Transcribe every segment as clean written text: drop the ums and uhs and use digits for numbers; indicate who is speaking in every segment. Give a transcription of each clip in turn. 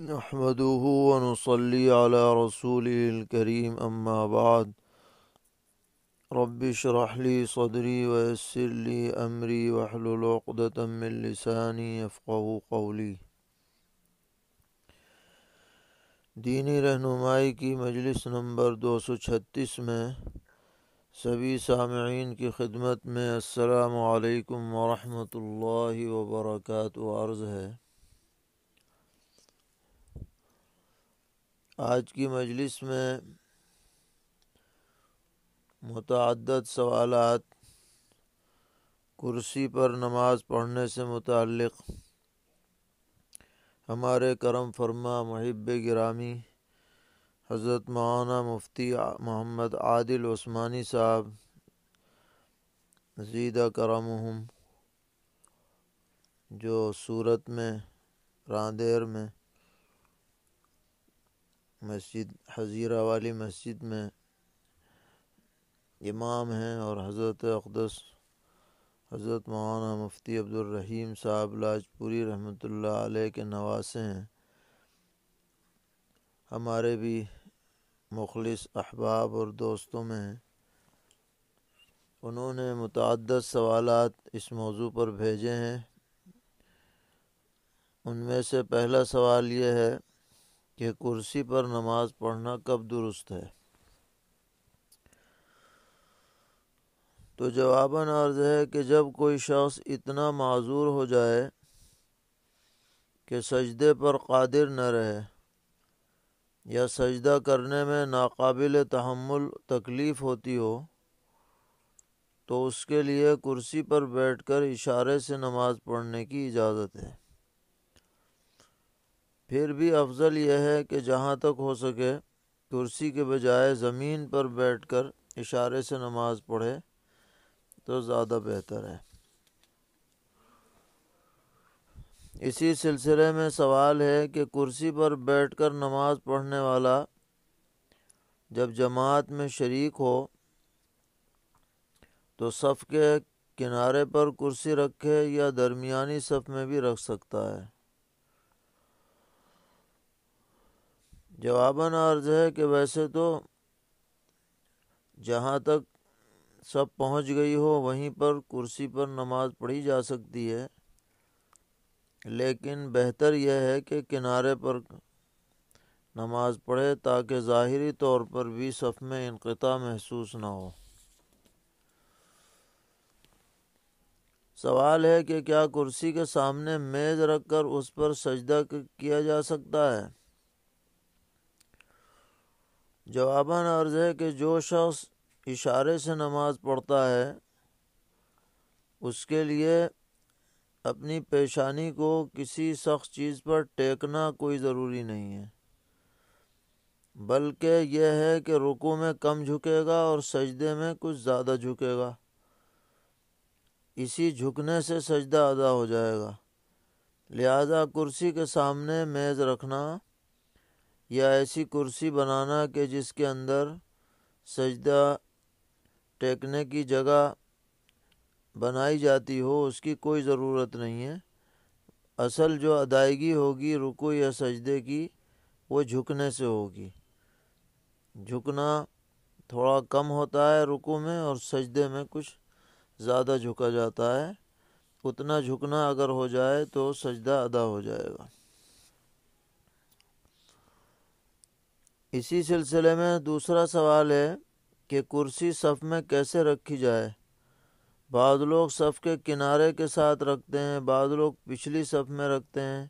Speaker 1: نحمده ونصلي على رسوله الكريم أما بعد رب اشرح لي صدري ويسر لي أمري واحلل عقدة من لساني يفقهوا قولي۔ دینی رہنمائی کی مجلس نمبر 236 میں سبھی سامعین کی خدمت میں السلام علیکم ورحمۃ اللہ وبرکاتہ عرض ہے۔ آج کی مجلس میں متعدد سوالات کرسی پر نماز پڑھنے سے متعلق ہمارے کرم فرما محب گرامی حضرت مولانا مفتی محمد عادل عثمانی صاحب زیدہ کرمہم، جو سورت میں راندیر میں مسجد حزیرہ والی مسجد میں امام ہیں، اور حضرت اقدس حضرت مولانا مفتی عبدالرحیم صاحب لاجپوری رحمۃ اللہ علیہ کے نواسے ہیں، ہمارے بھی مخلص احباب اور دوستوں میں ہیں۔ انہوں نے متعدد سوالات اس موضوع پر بھیجے ہیں۔ ان میں سے پہلا سوال یہ ہے کہ کرسی پر نماز پڑھنا کب درست ہے؟ تو جواباً عرض ہے کہ جب کوئی شخص اتنا معذور ہو جائے کہ سجدے پر قادر نہ رہے یا سجدہ کرنے میں ناقابل تحمل تکلیف ہوتی ہو، تو اس کے لیے کرسی پر بیٹھ کر اشارے سے نماز پڑھنے کی اجازت ہے۔ پھر بھی افضل یہ ہے کہ جہاں تک ہو سکے کرسی کے بجائے زمین پر بیٹھ کر اشارے سے نماز پڑھے تو زیادہ بہتر ہے۔ اسی سلسلے میں سوال ہے کہ کرسی پر بیٹھ کر نماز پڑھنے والا جب جماعت میں شریک ہو تو صف کے کنارے پر کرسی رکھے یا درمیانی صف میں بھی رکھ سکتا ہے؟ جواباً عرض ہے کہ ویسے تو جہاں تک سب پہنچ گئی ہو وہیں پر کرسی پر نماز پڑھی جا سکتی ہے، لیکن بہتر یہ ہے کہ کنارے پر نماز پڑھے تاکہ ظاہری طور پر بھی صف میں انقطاع محسوس نہ ہو۔ سوال ہے کہ کیا کرسی کے سامنے میز رکھ کر اس پر سجدہ کیا جا سکتا ہے؟ جواباً عرض ہے کہ جو شخص اشارے سے نماز پڑھتا ہے اس کے لیے اپنی پیشانی کو کسی سخت چیز پر ٹیکنا کوئی ضروری نہیں ہے، بلکہ یہ ہے کہ رکوع میں کم جھکے گا اور سجدے میں کچھ زیادہ جھکے گا، اسی جھکنے سے سجدہ ادا ہو جائے گا۔ لہذا کرسی کے سامنے میز رکھنا یا ایسی کرسی بنانا کہ جس کے اندر سجدہ ٹیکنے کی جگہ بنائی جاتی ہو، اس کی کوئی ضرورت نہیں ہے۔ اصل جو ادائیگی ہوگی رکوع یا سجدے کی وہ جھکنے سے ہوگی۔ جھکنا تھوڑا کم ہوتا ہے رکوع میں اور سجدے میں کچھ زیادہ جھکا جاتا ہے، اتنا جھکنا اگر ہو جائے تو سجدہ ادا ہو جائے گا۔ اسی سلسلے میں دوسرا سوال ہے کہ کرسی صف میں کیسے رکھی جائے؟ بعض لوگ صف کے کنارے کے ساتھ رکھتے ہیں، بعض لوگ پچھلی صف میں رکھتے ہیں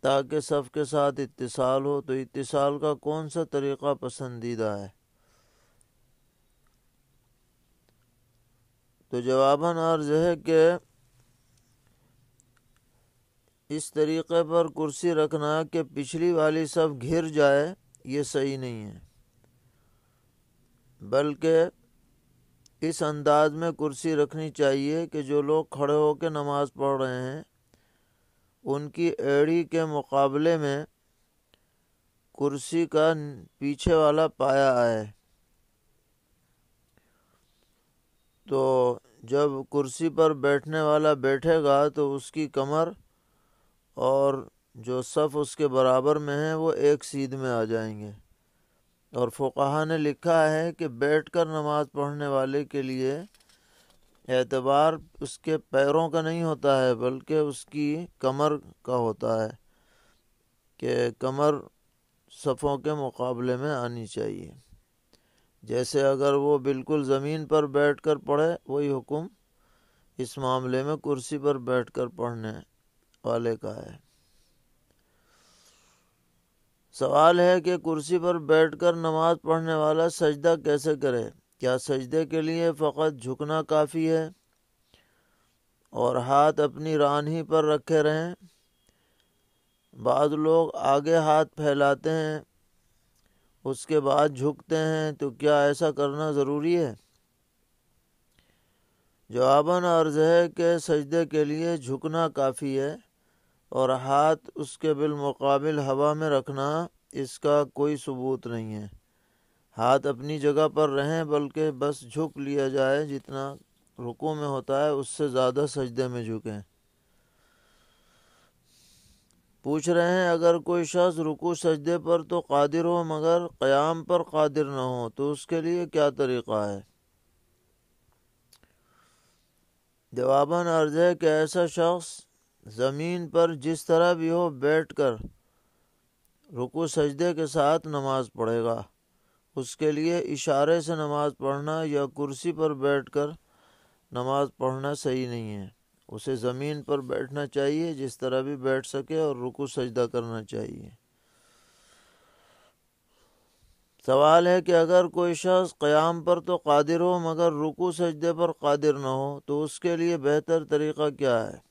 Speaker 1: تاکہ صف کے ساتھ اتصال ہو۔ تو اتصال کا کون سا طریقہ پسندیدہ ہے؟ تو جواباً عرض ہے کہ اس طریقے پر کرسی رکھنا کہ پچھلی والی صف گھر جائے یہ صحیح نہیں ہے، بلکہ اس انداز میں کرسی رکھنی چاہیے کہ جو لوگ کھڑے ہو کے نماز پڑھ رہے ہیں ان کی ایڑی کے مقابلے میں کرسی کا پیچھے والا پایا آئے۔ تو جب کرسی پر بیٹھنے والا بیٹھے گا تو اس کی کمر اور جو صف اس کے برابر میں ہیں وہ ایک سیدھ میں آ جائیں گے۔ اور فقہا نے لکھا ہے کہ بیٹھ کر نماز پڑھنے والے کے لیے اعتبار اس کے پیروں کا نہیں ہوتا ہے بلکہ اس کی کمر کا ہوتا ہے کہ کمر صفوں کے مقابلے میں آنی چاہیے۔ جیسے اگر وہ بالکل زمین پر بیٹھ کر پڑھے، وہی حکم اس معاملے میں کرسی پر بیٹھ کر پڑھنے والے کا ہے۔ سوال ہے کہ کرسی پر بیٹھ کر نماز پڑھنے والا سجدہ کیسے کرے؟ کیا سجدے کے لیے فقط جھکنا کافی ہے اور ہاتھ اپنی ران پر رکھے رہیں؟ بعض لوگ آگے ہاتھ پھیلاتے ہیں اس کے بعد جھکتے ہیں، تو کیا ایسا کرنا ضروری ہے؟ جواباً عرض ہے کہ سجدے کے لیے جھکنا کافی ہے اور ہاتھ اس کے بالمقابل ہوا میں رکھنا اس کا کوئی ثبوت نہیں ہے۔ ہاتھ اپنی جگہ پر رہیں بلکہ بس جھک لیا جائے، جتنا رکوع میں ہوتا ہے اس سے زیادہ سجدے میں جھکیں۔ پوچھ رہے ہیں اگر کوئی شخص رکوع سجدے پر تو قادر ہو مگر قیام پر قادر نہ ہو تو اس کے لیے کیا طریقہ ہے؟ جواباً عرض ہے کہ ایسا شخص زمین پر جس طرح بھی ہو بیٹھ کر رکوع سجدے کے ساتھ نماز پڑھے گا۔ اس کے لیے اشارے سے نماز پڑھنا یا کرسی پر بیٹھ کر نماز پڑھنا صحیح نہیں ہے۔ اسے زمین پر بیٹھنا چاہیے جس طرح بھی بیٹھ سکے اور رکوع سجدہ کرنا چاہیے۔ سوال ہے کہ اگر کوئی شخص قیام پر تو قادر ہو مگر رکوع سجدے پر قادر نہ ہو تو اس کے لیے بہتر طریقہ کیا ہے؟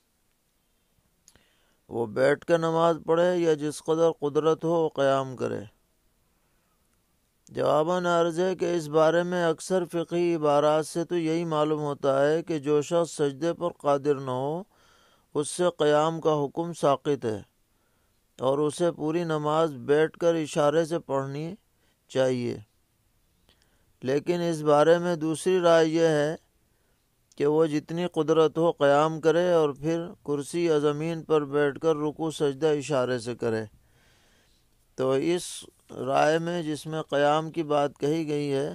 Speaker 1: وہ بیٹھ کر نماز پڑھے یا جس قدر قدرت ہو وہ قیام کرے؟ جواباً عرض ہے کہ اس بارے میں اکثر فقہی عبارات سے تو یہی معلوم ہوتا ہے کہ جو شخص سجدے پر قادر نہ ہو اس سے قیام کا حکم ساقط ہے اور اسے پوری نماز بیٹھ کر اشارے سے پڑھنی چاہیے۔ لیکن اس بارے میں دوسری رائے یہ ہے کہ وہ جتنی قدرت ہو قیام کرے اور پھر کرسی یا زمین پر بیٹھ کر رکوع سجدہ اشارے سے کرے۔ تو اس رائے میں جس میں قیام کی بات کہی گئی ہے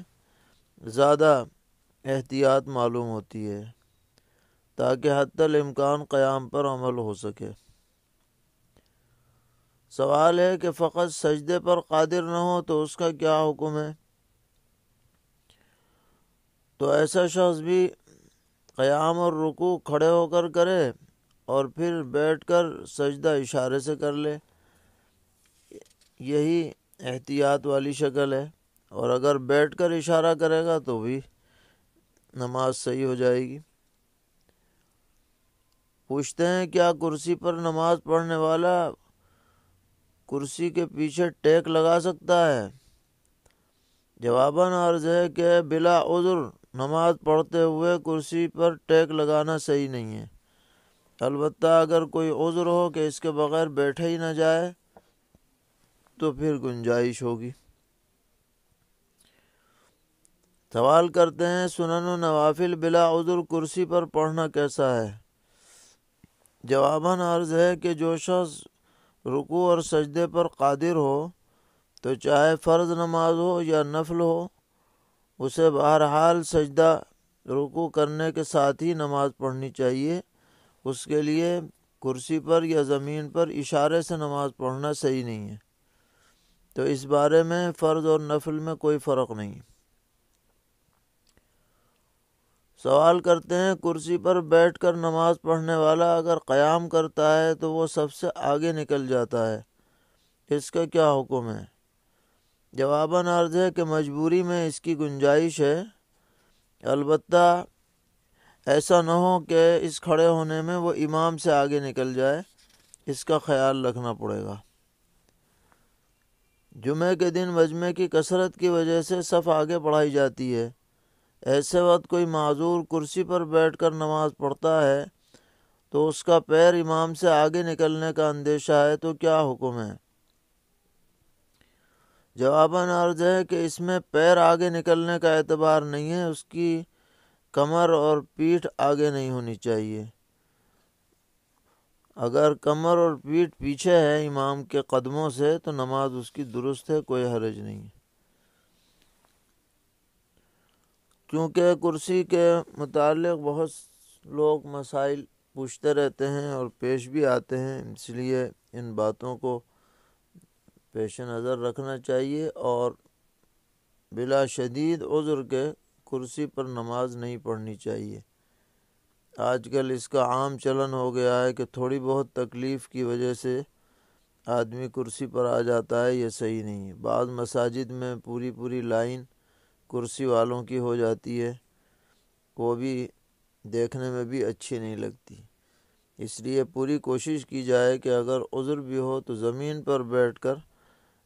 Speaker 1: زیادہ احتیاط معلوم ہوتی ہے تاکہ حتی الامکان قیام پر عمل ہو سکے۔ سوال ہے کہ فقط سجدے پر قادر نہ ہو تو اس کا کیا حکم ہے؟ تو ایسا شخص بھی قیام اور رکوع کھڑے ہو کر کرے اور پھر بیٹھ کر سجدہ اشارے سے کر لے، یہی احتیاط والی شکل ہے۔ اور اگر بیٹھ کر اشارہ کرے گا تو بھی نماز صحیح ہو جائے گی۔ پوچھتے ہیں کیا کرسی پر نماز پڑھنے والا کرسی کے پیچھے ٹیک لگا سکتا ہے؟ جواباً عرض ہے کہ بلا عذر نماز پڑھتے ہوئے کرسی پر ٹیک لگانا صحیح نہیں ہے، البتہ اگر کوئی عذر ہو کہ اس کے بغیر بیٹھے ہی نہ جائے تو پھر گنجائش ہوگی۔ سوال کرتے ہیں سنن و نوافل بلا عذر کرسی پر پڑھنا کیسا ہے؟ جواباً عرض ہے کہ جو شخص رکوع اور سجدے پر قادر ہو تو چاہے فرض نماز ہو یا نفل ہو اسے بہرحال سجدہ رکوع کرنے کے ساتھ ہی نماز پڑھنی چاہیے۔ اس کے لیے کرسی پر یا زمین پر اشارے سے نماز پڑھنا صحیح نہیں ہے۔ تو اس بارے میں فرض اور نفل میں کوئی فرق نہیں۔ سوال کرتے ہیں کرسی پر بیٹھ کر نماز پڑھنے والا اگر قیام کرتا ہے تو وہ سب سے آگے نکل جاتا ہے، اس کا کیا حکم ہے؟ جواباً عرض ہے کہ مجبوری میں اس کی گنجائش ہے، البتہ ایسا نہ ہو کہ اس کھڑے ہونے میں وہ امام سے آگے نکل جائے، اس کا خیال رکھنا پڑے گا۔ جمعے کے دن مجمع کی کثرت کی وجہ سے صف آگے بڑھائی جاتی ہے، ایسے وقت کوئی معذور کرسی پر بیٹھ کر نماز پڑھتا ہے تو اس کا پیر امام سے آگے نکلنے کا اندیشہ ہے تو کیا حکم ہے؟ جواباً عرض ہے کہ اس میں پیر آگے نکلنے کا اعتبار نہیں ہے، اس کی کمر اور پیٹھ آگے نہیں ہونی چاہیے۔ اگر کمر اور پیٹھ پیچھے ہے امام کے قدموں سے تو نماز اس کی درست ہے، کوئی حرج نہیں ہے۔ کیونکہ کرسی کے متعلق بہت لوگ مسائل پوچھتے رہتے ہیں اور پیش بھی آتے ہیں، اس لیے ان باتوں کو پیش نظر رکھنا چاہیے، اور بلا شدید عذر کے کرسی پر نماز نہیں پڑھنی چاہیے۔ آج کل اس کا عام چلن ہو گیا ہے کہ تھوڑی بہت تکلیف کی وجہ سے آدمی کرسی پر آ جاتا ہے، یہ صحیح نہیں ہے۔ بعض مساجد میں پوری لائن کرسی والوں کی ہو جاتی ہے، وہ بھی دیکھنے میں بھی اچھی نہیں لگتی۔ اس لیے پوری کوشش کی جائے کہ اگر عذر بھی ہو تو زمین پر بیٹھ کر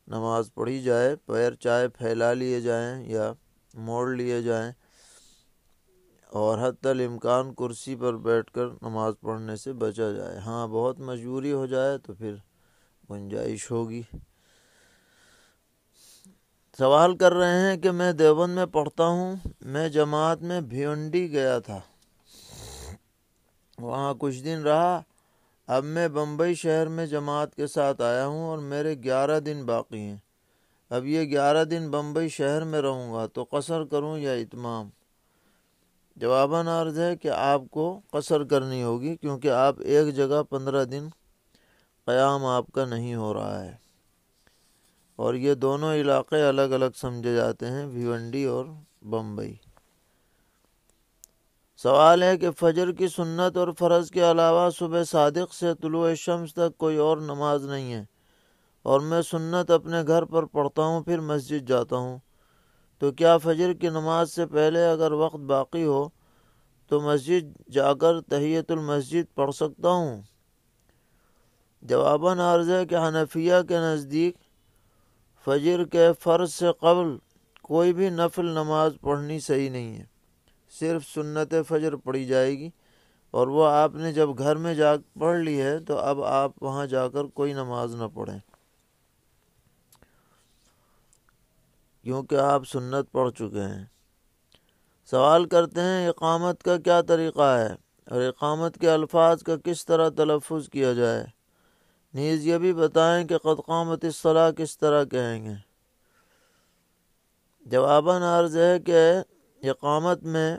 Speaker 1: نماز پڑھی جائے، پیر چاہے پھیلا لیے جائیں یا موڑ لیے جائیں، اور حتی الامکان کرسی پر بیٹھ کر نماز پڑھنے سے بچا جائے۔ ہاں بہت مجبوری ہو جائے تو پھر گنجائش ہوگی۔ سوال کر رہے ہیں کہ میں دیوبند میں پڑھتا ہوں، میں جماعت میں بھیونڈی گیا تھا، وہاں کچھ دن رہا، اب میں بمبئی شہر میں جماعت کے ساتھ آیا ہوں اور میرے 11 دن باقی ہیں۔ اب یہ 11 دن بمبئی شہر میں رہوں گا تو قصر کروں یا اتمام؟ جواباً عرض ہے کہ آپ کو قصر کرنی ہوگی، کیونکہ آپ ایک جگہ 15 دن قیام آپ کا نہیں ہو رہا ہے، اور یہ دونوں علاقے الگ الگ سمجھے جاتے ہیں، بھیونڈی اور بمبئی۔ سوال ہے کہ فجر کی سنت اور فرض کے علاوہ صبح صادق سے طلوع شمس تک کوئی اور نماز نہیں ہے، اور میں سنت اپنے گھر پر پڑھتا ہوں پھر مسجد جاتا ہوں، تو کیا فجر کی نماز سے پہلے اگر وقت باقی ہو تو مسجد جا کر تحیۃ المسجد پڑھ سکتا ہوں؟ جواباً عرض ہے کہ حنفیہ کے نزدیک فجر کے فرض سے قبل کوئی بھی نفل نماز پڑھنی صحیح نہیں ہے، صرف سنت فجر پڑھی جائے گی، اور وہ آپ نے جب گھر میں جا پڑھ لی ہے تو اب آپ وہاں جا کر کوئی نماز نہ پڑھیں، کیونکہ آپ سنت پڑھ چکے ہیں۔ سوال کرتے ہیں اقامت کا کیا طریقہ ہے، اور اقامت کے الفاظ کا کس طرح تلفظ کیا جائے، نیز یہ بھی بتائیں کہ قد قامت الصلاۃ کس طرح کہیں گے؟ جواباً عرض ہے کہ اقامت میں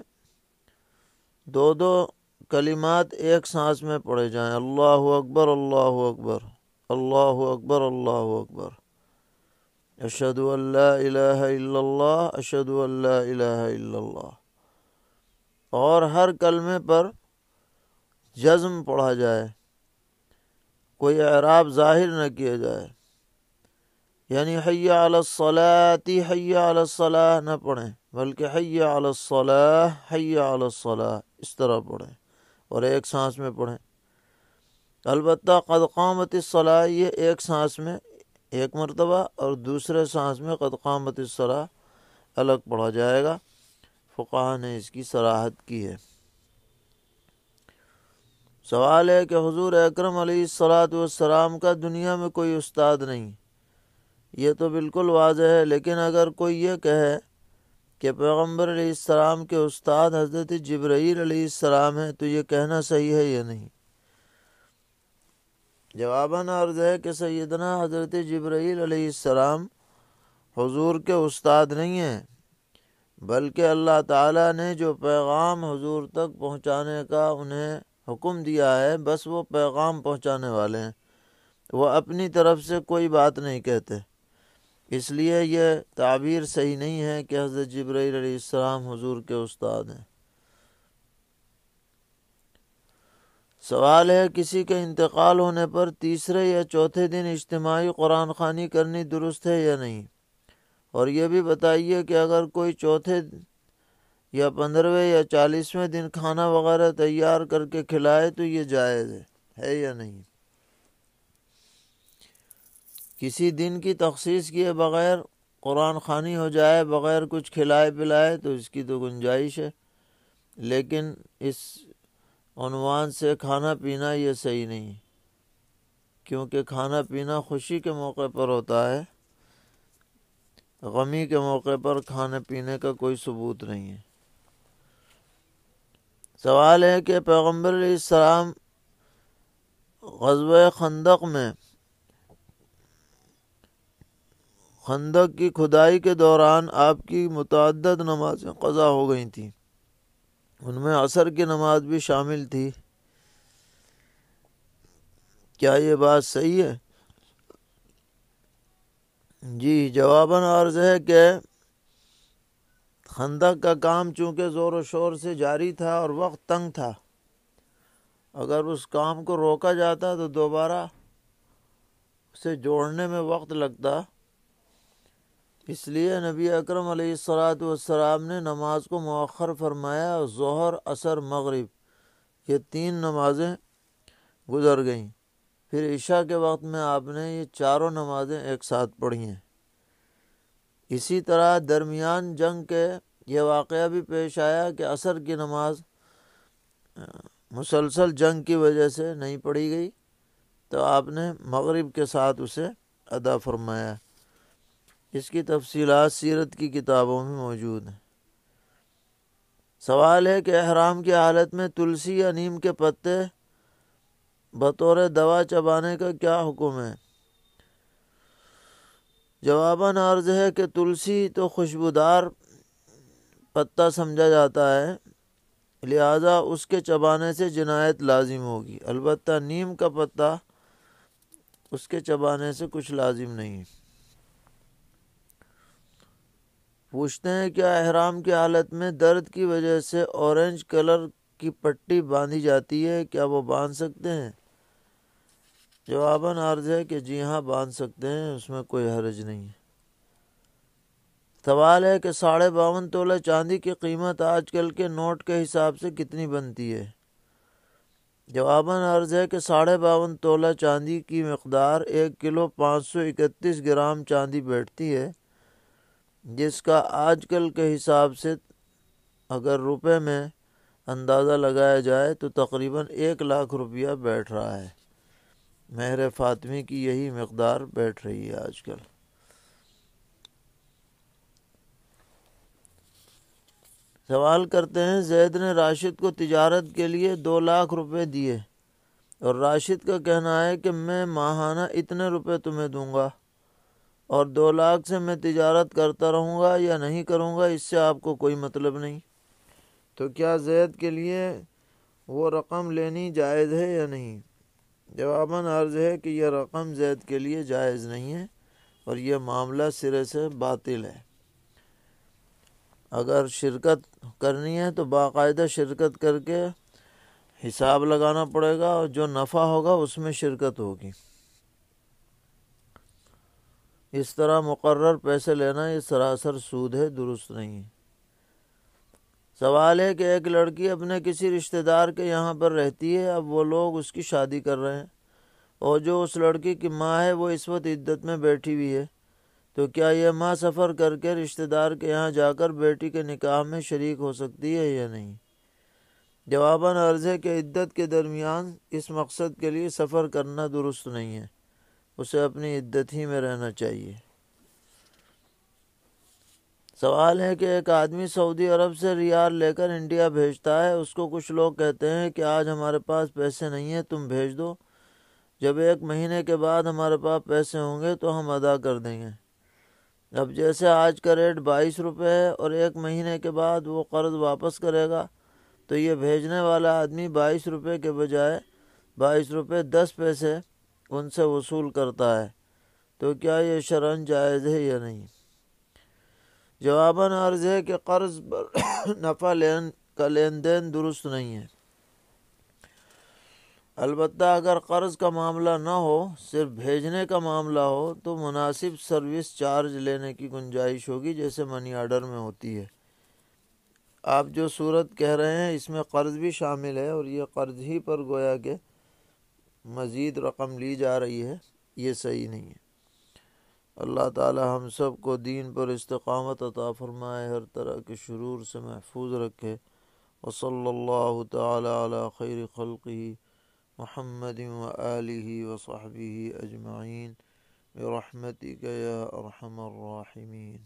Speaker 1: دو کلمات ایک سانس میں پڑھے جائیں، اللہ اکبر اللہ اکبر، اللہ اکبر اللہ اکبر، اشہد ان لا الہ الا اللہ، اشہد ان لا الہ الا اللہ، اور ہر کلمے پر جزم پڑھا جائے، کوئی اعراب ظاہر نہ کیا جائے، یعنی حی علی الصلاۃ حی علی الصلاۃ نہ پڑھیں، بلکہ حی علی الصلاۃ حی علی الصلاۃ اس طرح پڑھیں، اور ایک سانس میں پڑھیں۔ البتہ قد قامت الصلاۃ یہ ایک سانس میں ایک مرتبہ اور دوسرے سانس میں قد قامت الصلاۃ الگ پڑھا جائے گا، فقہا نے اس کی صراحت کی ہے۔ سوال ہے کہ حضور اکرم علیہ الصلاۃ والسلام کا دنیا میں کوئی استاد نہیں، یہ تو بالکل واضح ہے، لیکن اگر کوئی یہ کہے کہ پیغمبر علیہ السلام کے استاد حضرت جبرائیل علیہ السلام ہیں تو یہ کہنا صحیح ہے یا نہیں؟ جواباً عرض ہے کہ سیدنا حضرت جبرائیل علیہ السلام حضور کے استاد نہیں ہیں، بلکہ اللہ تعالیٰ نے جو پیغام حضور تک پہنچانے کا انہیں حکم دیا ہے بس وہ پیغام پہنچانے والے ہیں، وہ اپنی طرف سے کوئی بات نہیں کہتے، اس لیے یہ تعبیر صحیح نہیں ہے کہ حضرت جبرائیل علیہ السلام حضور کے استاد ہیں۔ سوال ہے کسی کے انتقال ہونے پر تیسرے یا چوتھے دن اجتماعی قرآن خوانی کرنی درست ہے یا نہیں، اور یہ بھی بتائیے کہ اگر کوئی چوتھے یا 15ویں یا 40ویں دن کھانا وغیرہ تیار کر کے کھلائے تو یہ جائز ہے یا نہیں؟ کسی دن کی تخصیص کیے بغیر قرآن خوانی ہو جائے بغیر کچھ کھلائے پلائے تو اس کی تو گنجائش ہے، لیکن اس عنوان سے کھانا پینا یہ صحیح نہیں، کیونکہ کھانا پینا خوشی کے موقع پر ہوتا ہے، غمی کے موقع پر کھانے پینے کا کوئی ثبوت نہیں ہے۔ سوال ہے کہ پیغمبر علیہ السلام غزوہ خندق میں خندق کی کھدائی کے دوران آپ کی متعدد نمازیں قضا ہو گئی تھیں، ان میں عصر کی نماز بھی شامل تھی۔ کیا یہ بات صحیح ہے؟ جی، جواباً عرض ہے کہ خندق کا کام چونکہ زور و شور سے جاری تھا اور وقت تنگ تھا، اگر اس کام کو روکا جاتا تو دوبارہ اسے جوڑنے میں وقت لگتا، اس لیے نبی اکرم علیہ الصلاۃ والسلام نے نماز کو مؤخر فرمایا اور ظہر، عصر، مغرب یہ 3 نمازیں گزر گئیں، پھر عشاء کے وقت میں آپ نے یہ چاروں نمازیں ایک ساتھ پڑھی ہیں۔ اسی طرح درمیان جنگ کے یہ واقعہ بھی پیش آیا کہ عصر کی نماز مسلسل جنگ کی وجہ سے نہیں پڑھی گئی تو آپ نے مغرب کے ساتھ اسے ادا فرمایا۔ اس کی تفصیلات سیرت کی کتابوں میں موجود ہیں۔ سوال ہے کہ احرام کی حالت میں تلسی یا نیم کے پتے بطور دوا چبانے کا کیا حکم ہے؟ جواباً عرض ہے کہ تلسی تو خوشبودار پتا سمجھا جاتا ہے، لہذا اس کے چبانے سے جنایت لازم ہوگی، البتہ نیم کا پتا اس کے چبانے سے کچھ لازم نہیں۔ پوچھتے ہیں کیا احرام کی حالت میں درد کی وجہ سے اورنج کلر کی پٹی باندھی جاتی ہے، کیا وہ باندھ سکتے ہیں؟ جواباً عرض ہے کہ جی ہاں، باندھ سکتے ہیں، اس میں کوئی حرج نہیں ہے۔ سوال ہے کہ 52.5 تولہ چاندی کی قیمت آج کل کے نوٹ کے حساب سے کتنی بنتی ہے؟ جواباً عرض ہے کہ 52.5 تولہ چاندی کی مقدار 1 کلو 531 گرام چاندی بیٹھتی ہے، جس کا آج کل کے حساب سے اگر روپے میں اندازہ لگایا جائے تو تقریباً 1 لاکھ روپیہ بیٹھ رہا ہے۔ مہر فاطمی کی یہی مقدار بیٹھ رہی ہے آج کل۔ سوال کرتے ہیں زید نے راشد کو تجارت کے لیے 2 لاکھ روپے دیے اور راشد کا کہنا ہے کہ میں ماہانہ اتنے روپے تمہیں دوں گا اور 2 لاکھ سے میں تجارت کرتا رہوں گا یا نہیں کروں گا، اس سے آپ کو کوئی مطلب نہیں، تو کیا زید کے لیے وہ رقم لینی جائز ہے یا نہیں؟ جواباً عرض ہے کہ یہ رقم زید کے لیے جائز نہیں ہے اور یہ معاملہ سرے سے باطل ہے۔ اگر شرکت کرنی ہے تو باقاعدہ شرکت کر کے حساب لگانا پڑے گا اور جو نفع ہوگا اس میں شرکت ہوگی۔ اس طرح مقرر پیسے لینا یہ سراسر سود ہے، درست نہیں ہے۔ سوال ہے کہ ایک لڑکی اپنے کسی رشتہ دار کے یہاں پر رہتی ہے، اب وہ لوگ اس کی شادی کر رہے ہیں اور جو اس لڑکی کی ماں ہے وہ اس وقت عدت میں بیٹھی ہوئی ہے، تو کیا یہ ماں سفر کر کے رشتہ دار کے یہاں جا کر بیٹی کے نکاح میں شریک ہو سکتی ہے یا نہیں؟ جواباً عرض ہے کہ عدت کے درمیان اس مقصد کے لیے سفر کرنا درست نہیں ہے، اسے اپنی عدت ہی میں رہنا چاہیے۔ سوال ہے کہ ایک آدمی سعودی عرب سے ریال لے کر انڈیا بھیجتا ہے، اس کو کچھ لوگ کہتے ہیں کہ آج ہمارے پاس پیسے نہیں ہیں، تم بھیج دو، جب 1 مہینے کے بعد ہمارے پاس پیسے ہوں گے تو ہم ادا کر دیں گے۔ اب جیسے آج کا ریٹ 22 روپے ہے اور 1 مہینے کے بعد وہ قرض واپس کرے گا، تو یہ بھیجنے والا آدمی 22 روپے کے بجائے 22 روپے 10 پیسے ان سے وصول کرتا ہے، تو کیا یہ شرعاً جائز ہے یا نہیں؟ جواباً عرض ہے کہ قرض پر نفع کا لین دین درست نہیں ہے، البتہ اگر قرض کا معاملہ نہ ہو، صرف بھیجنے کا معاملہ ہو تو مناسب سروس چارج لینے کی گنجائش ہوگی، جیسے منی آرڈر میں ہوتی ہے۔ آپ جو صورت کہہ رہے ہیں اس میں قرض بھی شامل ہے اور یہ قرض ہی پر گویا کہ مزید رقم لی جا رہی ہے، یہ صحیح نہیں ہے۔ اللہ تعالی ہم سب کو دین پر استقامت عطا فرمائے، ہر طرح کے شرور سے محفوظ رکھے۔ وصلی اللہ تعالی علی خیر خلقہ محمد وآلہ وصحبہ اجمعین برحمتک یا ارحم الراحمین۔